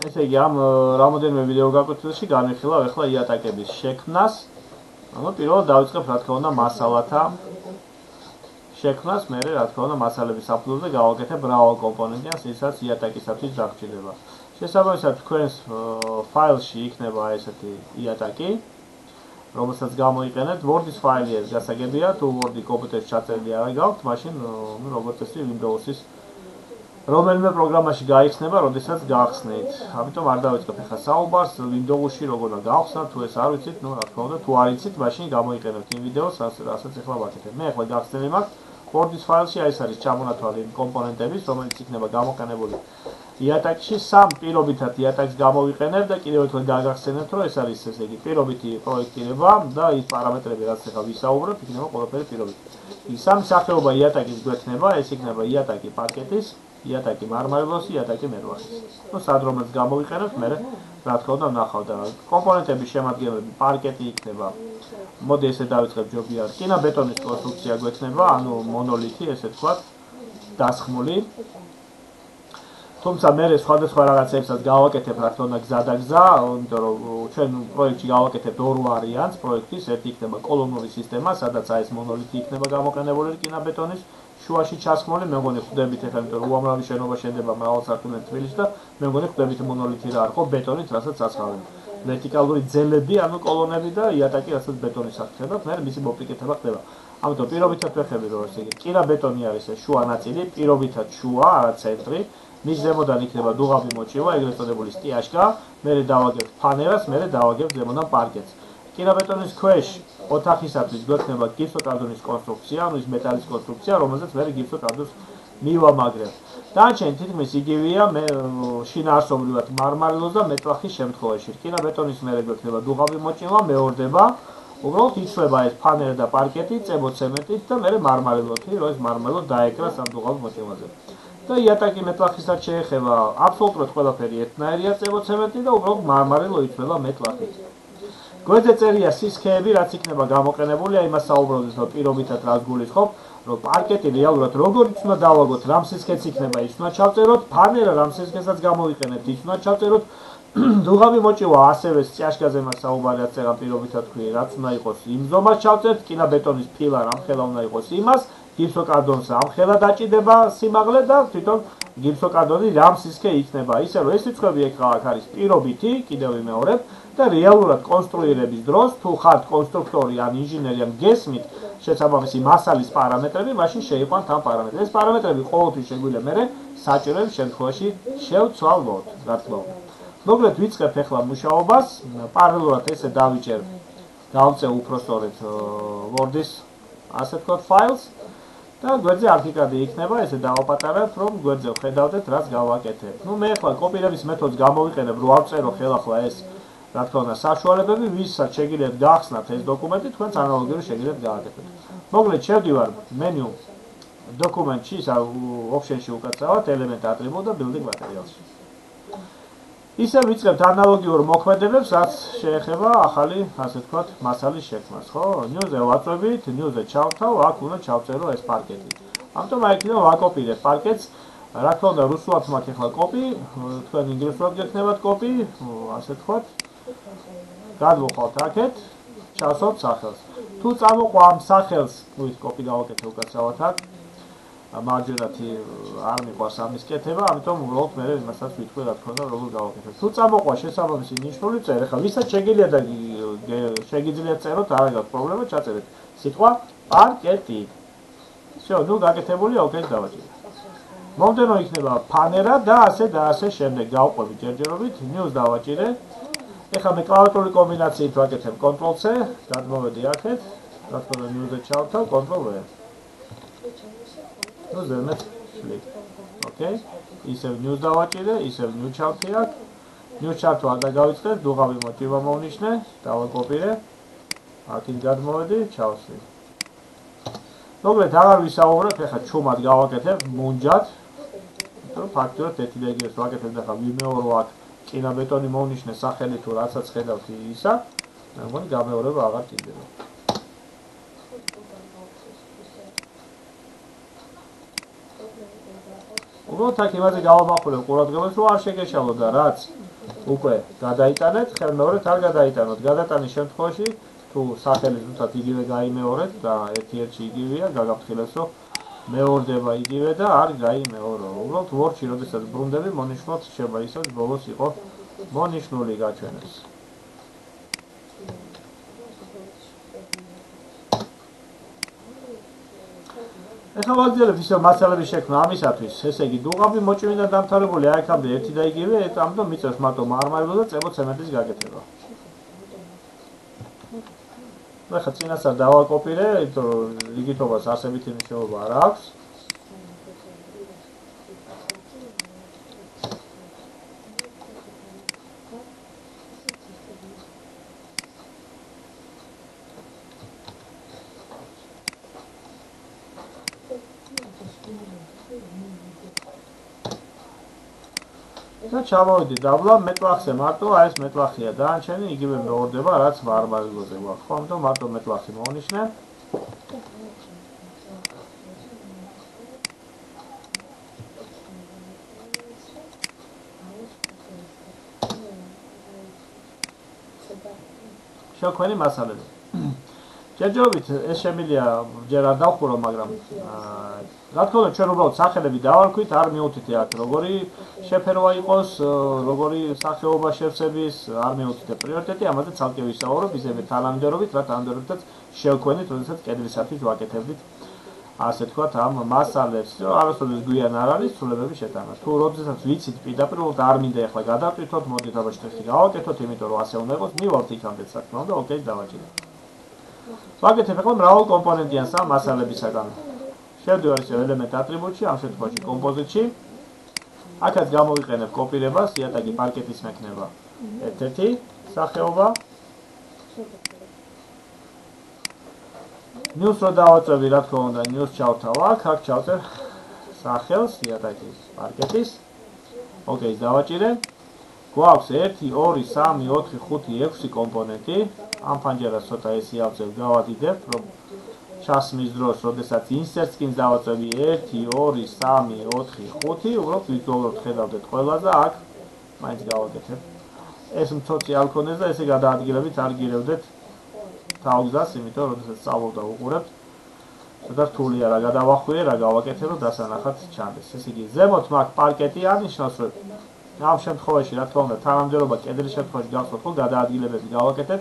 ესე იგი ამ რამოდენიმე ვიდეო გაკვეთილში განვიხილავ ახლა იატაკების შექმნას. ანუ პირველად დავიწყებ რა თქმა უნდა მასალათა შექმნას, მერე რა თქმა უნდა მასალების საფუძველზე გავაკეთებ მრავალ კომპონენტს, ისაც იატაკისათვის დაგჭირდება. შესაბამისად თქვენს ფაილში იქნება ესეთი იატაკი, რომელსაც გამოიყენებთ Word-ის ფაილი ეს გასაგებია, თუ Word-ი კომპიუტერში ჩაწერილი არ გაქვთ, მაშინ როგორც წესი Windows-ის რომელიმე პროგრამაში გაიხსნება, როდესაც გაახსნით. ამიტომ არ დავიწყებ ახლა საუბარს Windows-ში როგორ უნდა გავხსნათ, თუ ეს არ ვიცით, რა თქმა უნდა, თუ არ იცით, მაშინ გამოიყენებთ იმ ვიდეოს, რასაც ახლა ვაკეთებ. მე ახლა გახსნილი მაქვს Word-ის ფაილში ეს არის ჩამონათვალი კომპონენტების, რომელიც იქნება გამოყენებული იატაკში. სამ პირობითად იატაკს გამოვიყენებ და კიდევ ერთხელ გაგახსენებთ, რომ ეს არის ესე იგი პირობითი პროექტირება და ის პარამეტრები, რაც ახლა ვისაუბრებთ, იქნება ყველაფერი პირობითი. სამი სახეობა იატაკის გვექნება, ეს იქნება იატაკი პარკეტის, იატაკი მარმარილოსი, იატაკი მერვახის. სად რომელს გამოვიყენებთ, მე რა თქმა უნდა ვნახავ და კომპონენტების შემადგენლები პარკეტი იქნება. მოდი ესე დავიწყებ ჯობია რკინა-ბეტონის კონსტრუქცია გვექნება, ანუ მონოლითი, ესე თქვა, დასხმული. თუმცა მე სხვადასხვა რაღაცებსაც გავაკეთებ, რა თქმა უნდა გზადაგზა, იმიტომ რომ ჩვენ პროექტში გავაკეთებთ ორ ვარიანტს პროექტის, ერთი იქნება კოლონური სისტემა, სადაც აი ეს მონოლითი იქნება გამოყენებული რკინა-ბეტონის, შუაში ჩასხმული, მე მგონი ხვდებით ახლა, იმიტომ რომ უამრავი შენობა შენდება მრავალსართულიანი თბილისში და მე მგონი ხვდებით მონოლითი რა არ ხო, ბეტონით, რასაც აცხავენ. ვერტიკალური ძელები, ანუ კოლონები და იატაკი, რასაც ბეტონის ახსნებათ, მე მისი მოპრიკეთება ხდება. ამიტომ პირობითად ვეხები, რომ ესე იგი რკინა-ბეტონი არის ეს შუა ნაწილი, პირობითად შუა, არა ცენტრი. მის ზემოდან იქნება დუღაბი მოჭივა, ეგრეთ წოდებული სტიაშკა, მერე დავაგებთ ფანერას, მერე დავაგებთ ზემოდან პარკეტს. რკინა-ბეტონის ქვეშ ოთახისათვის გვექნება გიფსოკარდონის კონსტრუქცია, ანუ ის მეტალის კონსტრუქცია, რომელზეც მერე გიფსოკარდონს მივამაგრებთ. დანარჩენი თითქმის იგივეა, მე შინაარსობრივად მარმარილოს და მეტლახის შემთხვევაში. რკინა-ბეტონის მერე გვექნება დუღაბი მოჭივა, მეორდება, უბრალოდ იცვლება ეს ფანერა და პარკეტი, წებო ცემენტით და მერე მარმარილოთი, რომ ეს მარმარილო დაეკრას ამ დუღაბ მოჭივაზე. და იატაკი მეტლახისაც შეეხება აბსოლუტურად ყველაფერი ერთნაირია წებო ცემენტი და უბრალოდ მარმარილო იცვლება მეტლახით. გვერდზე წერია სისქეები, რაც იქნება გამოყენებული, აი მას საუბრობთ, რომ პირობითად რას გულისხმობ, რომ პარკეტი რეალურად როგორიც უნდა დავაგოთ, რამ სისქეც იქნება, ის უნდა ჩავწეროთ, ფანერა რამ სისქესაც გამოვიყენებთ, ის უნდა ჩავწეროთ, დუღაბი მოჭივა ასევე წიაშკაზე მას საუბარი რაც ახლა პირობითად თქვი, რაც უნდა იყოს იმ ზომას ჩავწერთ, რკინა-ბეტონის ფილა რამ ხელა უნდა იყოს იმას, გიფსოკარდონს ამ ხელა დაჭიდება სიმაღლე და თვითონ გიფსოკარდონი რამ სისქე იქნება. ისე რომ ეს რიცხვები ახლა აქ არის პირობითი, კიდევ ვიმეორებ და რეალურად კონსტრუირების დროს თუ ხართ კონსტრუქტორი ან ინჟინერი ან გესმით შესაბამისი მასალის პარამეტრები, მაშინ შეიყვანთ ამ პარამეტრებს. ეს პარამეტრები ყოველთვის შეგვიძლია მერე საჭიროების შემთხვევაში შევცვალოთ, რა თქმა უნდა. მოკლედ ვიწყებ ახლა მუშაობას, პარალელურად ესე დავიჭერ, გავწევ უпроსტორეთ Word-ის ასე ვთქვათ ფაილს და გვერდზე არქიკადი იქნება, ესე დავაპატარებთ, რომ გვერდზე ვხედავდეთ, რაც გავაკეთებ. ნუ მე ახლა კოპირების მეთოდს გამოვიყენებ, რომ ავწერო ხელახლა ეს, რა თქმა უნდა, საშუალებები, ვისაც შეგიძლიათ გაახსნათ ეს დოკუმენტი, თქვენც ანალოგიური შეგიძლიათ გააკეთოთ. მოკლედ შევდივარ მენიუ დოკუმენტში, ოპშენში უკაცრავად, ელემენტ ატრიბუტ და building materials-ში. ისე ვიწყებთ ანალოგიურ მოქმედებებს, რაც შეეხება ახალი, ასე ვთქვათ, მასალის შექმნას, ხო? New-ზე ვაწვევით, New-ზე ჩავთავ, აქ უნდა ჩავწერო ეს პარკეტი. ამიტომ აი იქიდან ვაკოპირებ პარკეტს, რა თქმა უნდა, რუსულად მაქვს ახლა კოპი, თქვენ ინგლისურად გექნებათ კოპი, ასე ვთქვათ. გადმოხვალთ აქეთ, ჩავსვათ სახელს. თუ წამოყვა ამ სახელს, თუ ის კოპი გავაკეთე უკაცრავად აქ, მარჯვენათი არ მიყვარს ამის კეთება, ამიტომ უბრალოდ მე იმასაც ვიტყვი, რა თქმა უნდა, როგორ გავაკეთებ. თუ წამოყვა შესაბამისი ნიშნული წერ, ახლა ვისაც შეგიძლიათ და შეგიძლიათ წეროთ, არ აქვს პრობლემა, ჩაწერეთ სიტყვა პარკეტი. всё, ნუ გაკეთებულია, ოკეი დავაჭირე. მომდენო იქნება ფანერა და ასე შემდეგ. გავყვები ჯერჯერობით, New-ს დავაჭირე. ეხლა მე კლავიატურული კომბინაციით ვაკეთებ Ctrl+C, გადმოვედი აქეთ, რა თქმა უნდა, New-ზე ჩავთავ, Ctrl+V. ნუ ზემოთ შლიქ. ოკეი. ისევ New-ს დავაჭირე, ისევ New ჩავთი აქ. New ჩართვა და გავიწყებ, დუღაბი მოჭივა მოვნიშნე, დავაკოპირე. აქეთ გადმოვედი, ჩავსვი. მოკლედ აღარ ვისაუბრებ, ეხლა ჩუმად გავაკეთებ, მუნჯად. იმიტომ რომ ფაქტობრივად ერთი და იგივეს ვაკეთებ და ხა ვიმეორო აქ რკინა-ბეტონი მოვნიშნე სახელი თუ რასაც ხედავთ ისა, მე მგონი გამეორება აღარ კიდდება. უბრალოდ აქ იმაზე გავამახვილებ ყურადღებას, რომ არ შეგეშალოთ და რაც უკვე გადაიტანეთ, ხელმეორედ არ გადაიტანოთ. გადატანის შემთხვევაში თუ სახელი ზუსტად იგივე გაიმეორეთ და ერთ-ერთში იგივეა, გაგაფრთხილებს, რომ მეორდება იგივე და არ გაიმეორო. უბრალოდ ვორდში, როდესაც ბრუნდები, მონიშნოთ შეიძლება ისე ბოლოს იყო მონიშნული გაჩვენეს. ეხლა ვაგრძელებთ ისევ მასალების შექმნა ამისათვის, ესე იგი დუღაბი მოჭრიდან დამთავრებული აქამდე ერთი და იგივე, ამიტომ მიწევს მარტო მარმარილო და წებო ცემენტის გაკეთება. ეხლა წინასწარ დავაკოპირე, იმიტომ რომ იგითობას არსებითი მნიშვნელობა არ აქვს. და ჩამოვიდი დაბლა მეტლახზე მარტო აი ეს მეტლახია დანარჩენი იგივე მეორდება რაც მარმარილოზე გვაქვს ხო ამიტომ მარტო მეტლახი მოვნიშნე შექმნი მასალები ჯერჯერობით ეს შემილია ჯერ არ დავხურო მაგრამ რა თქმა უნდა ჩვენ უბრალოდ სახელები დავარქვით არ მიუთითე აქ როგორი შეფერვა იყოს როგორი სახეობა შევსების არ მიუთითე პრიორიტეტი ამაზე ცალკე ვისაუბრებ ისევე თანამდებობით რა თანამდებობითაც შევქმნით როდესაც კედლისათვის ვაკეთებდით ასე თქვათ ამ მასალებს რომ არასოდეს გვიან არ არის ცვლილებების შეტანა თუ როდესაც ვიცით პირდაპირ არ მინდა ახლა გადავტვირთოთ მოდით აბა შეხი გავაკეთოთ იმიტომ რომ ასე უნდა იყოს მივალთ იქამდე საქმე და ოკეი დავაჭირეთ ვაკეთებ ახლა მრავალ კომპონენტიან სამ მასალებისაგან შევდივარ ისე ელემენტ ატრიბუტში ამ შემთხვევაში კომპოზიტში აქაც გამოვიყენებ კოპირებას იატაკი პარკეტის მექნება ერთ-ერთი სახეობა ნიუს რო დავაწევი რა თქმა უნდა ნიუს ჩავთავ აქ ჩავწევ სახელს იატაკის პარკეტის ოკეი დავაჭირე გვაქვს 1 2 3 4 5 6 კომპონენტი ამ ფანჯარას ცოტა ესი ავწევ გავადიდებ რომ ჩასმის დროს როდესაც ინსერტს კი დავაწევი 1 2 3 4 5 უბრალოდ ვიზუალურად ხედავდეთ ყველას და აქ მაინც გავაკეთებ ეს მცოცი არ ქონდეს და ესე გადაადგილებით არ გირევდეთ თავგზას იმიტომ რომ როდესაც სწავლობ და უყურებ ცოტა რთულია რა გადავახვიე რა გავაკეთე რომ დასანახად ჩანდეს ესე იგი ზემოთ მაქვს პარკეტი არნიშნავს რომ ამ შემთხვევაში რა თქმა უნდა თანამდებობა კედლის შემთხვევაში გავხსოვთ რომ გადაადგილებები გავაკეთეთ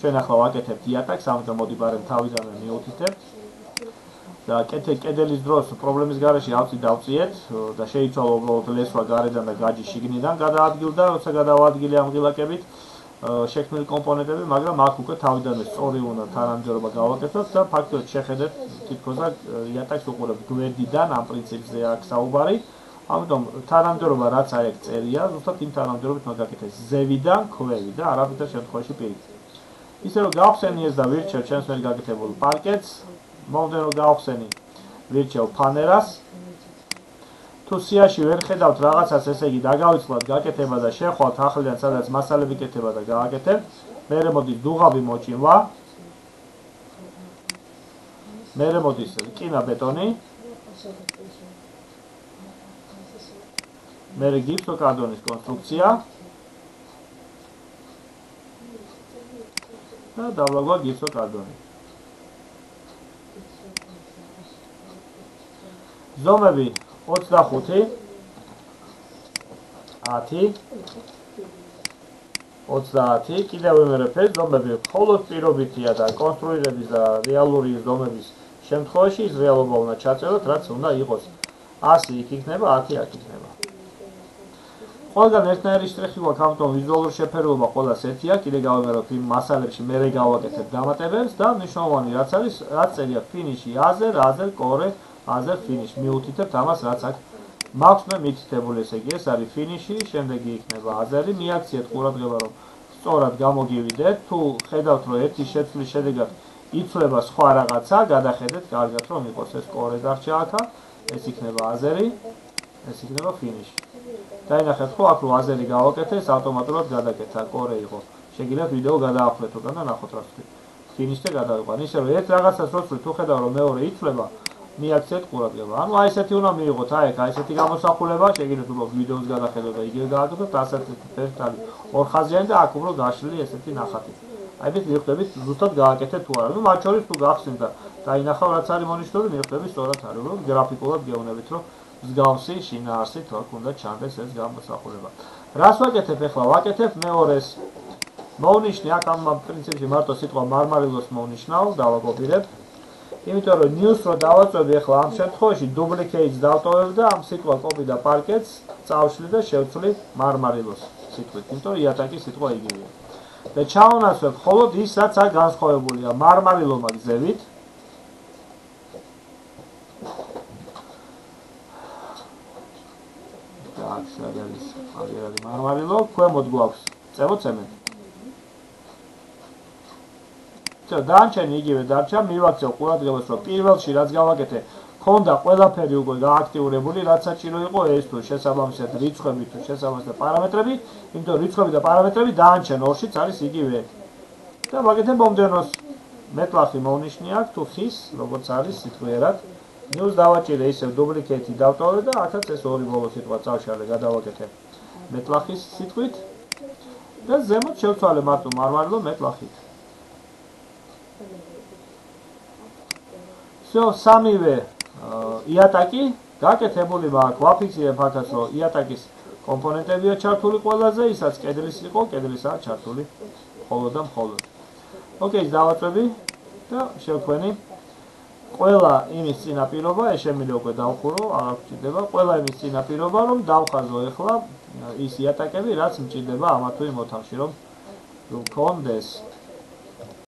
ჩვენ ახლა ვაკეთებთ იატაკს ამიტომ მოდი ბარემ თავიდანვე მიუთითებთ და კედლის დროს პრობლემის გარეშე ავწი დავწიეთ და შეიცვალა უბრალოდ ლესვა გარედან და გაჯი შიგნიდან გადაადგილდა როცა გადავადგილე ამ ღილაკებით შექმნილი კომპონენტები მაგრამ აქ უკვე თავიდანვე სწორი უნდა თანამდებობა გავაკეთოთ და ფაქტობრივად შეხედეთ თითქოს იატაკს უყურებთ გვერდიდან ამ პრინციპზე აქვს საუბარი ამიტომ თანამდებობა რაც აიქ წერია, ზუსტად იმ თანამდებობით უნდა გაკეთდეს ზევიდან ქვევი და არაფერთა შემთხვევაში პირიქით. ისე რომ გავხსენი ეს და ვირჩევ ჩემს მიერ გაკეთებულ პარკეტს, მომდენ რომ გავხსენი ვირჩევ ფანერას. თუ სიაში ვერ ხედავთ რაღაცას, ესე იგი დაგავიწყოთ გაკეთება და შეხვალთ ახლიდან სადაც მასალები კეთება და გააკეთებ. მერე მოდის დუღაბი მოჭიმვა. მერე მოდის რკინა ბეტონი. მერე გიფსოკარდონის კონსტრუქცია და დავლაგვა გიფსოკარდონი. ზომები 25, 10, 30, კიდევ ვიმერებ ეს ზომები მხოლოდ პირობითია და კონსტრუირების და რეალური ზომების შემთხვევაში ის რეალობა უნდა ჩაწეროთ, რაც უნდა იყოს. 100 იქ იქნება, 10 აქ იქნება. ყველგან ერთნაირი შტრიხი გვაქვს, ამიტომ ვიზუალური შეფერილობა ყველას ერთია, კიდე გავიმეროთ იმ მასალებში მერე გავაკეთებ დამატებებს და მნიშვნელოვანი რაც არის, რაც წერია ფინიში აზერ, კორე, აზერ, ფინიშ. მიუთითებთ ამას რაც აქ მაქვს მე მითითებული, ესე იგი ეს არის ფინიში, შემდეგი იქნება აზერი, მიაქციეთ ყურადღება რომ სწორად გამოგივიდეთ, თუ ხედავთ რომ ერთი შეცვლის შედეგად იცვლება სხვა რაღაცა, გადახედეთ კარგად რომ იყოს ეს კორე დარჩა აქ, ეს იქნება აზერი, ეს იქნება ფინიში. დაინახეთ ხო აქ რო აზერი გავაკეთე, ეს ავტომატურად გადაკეთა, კორე იყო. შეგიძლიათ ვიდეო გადაახვდეთ უკან და ნახოთ რა ვთქვი. ფინიშზე გადავიყვან. ისე რომ ერთ რაღაცას როცვლით თუ ხედავ რომ მეორე იცვლება, მიაქციეთ ყურადღება. ანუ აი ესეთი უნდა მიიღოთ, აი ესეთი გამოსახულება, შეგიძლიათ უბრალოდ ვიდეოს გადახედოთ და იგივე გააკეთოთ, ასეთი ფერტალი ორხაზიანი და აქ უბრალოდ გაშლილი ესეთი ნახატი. აი ეს მიხვდებით ზუსტად გააკეთეთ თუ არა. ნუ მათ შორის თუ გახსნით და დაინახავ რაც არის მონიშნული, მიხვდებით სწორად არის. უბრალოდ გრაფიკულად გეუბნებით, რომ მსგავსი შინაარსით თქო უნდა ჩანდეს ეს გამოსახულება. რას ვაკეთებ ახლა? ვაკეთებ მეორეს. მოვნიშნე აქ ამ პრინციპში მარტო სიტყვა მარმარილოს მოვნიშნავ, დავაკოპირებ. იმიტომ რომ news რო დავაწვევი ახლა ამ შემთხვევაში duplicates დავტოვებ და ამ სიტყვა copy და parkets წავშლი და შევცვლი მარმარილოს სიტყვით. იმიტომ რომ იატაკის სიტყვა იგივეა. და ჩავანაცვლებ მხოლოდ ის რაც აქ განსხვავებულია. მარმარილო მაგზევით. так, სადაც არის მარმარილო, ქვემოთ გვაქვს წევო ცემენტი. დანარჩენი იგივე დარჩა, მივაქცევ ყურადღებას, რომ პირველში რაც გავაკეთე, ქონდა ყველაფერი უკვე გააქტიურებული, რაც საჭირო იყო ეს თუ შესაბამისად რიცხვები თუ შესაბამისად პარამეტრები, იმიტომ რიცხვები და პარამეტრები დანარჩენ ორშიც არის იგივე. და ვაკეთებ მომდევნოს მეტლახი მოვნიშნე აქ თუ ხის, როგორც არის სიტყვიერად. news დავაჭირე ისევ duplicate-ი დავტოვე და აქაც ეს ორი ბოლო სიტყვა წავშალე, გადავაკეთე მეტლახის სიტყვით და ზემოთ შევცვალე მარტო მარმარილო მეტლახით. სამივე იატაკი გაკეთებული მაქვს, ვაფიქსირებ აქაც, რომ იატაკის კომპონენტებია ჩართული ყველაზე, ისაც კედლის იყო, კედლისაა ჩართული მხოლოდ და მხოლოდ. ოკეი, დავაწვევი და შევქმნი ყველა იმის წინაპირობა, ეს შემიძლია უკვე დავხურო, აღარ გვჭირდება, ყველა იმის წინაპირობა, რომ დავხაზო ახლა ის იატაკები, რაც მჭირდება ამა თუ იმ ოთახში, რომ გქონდეს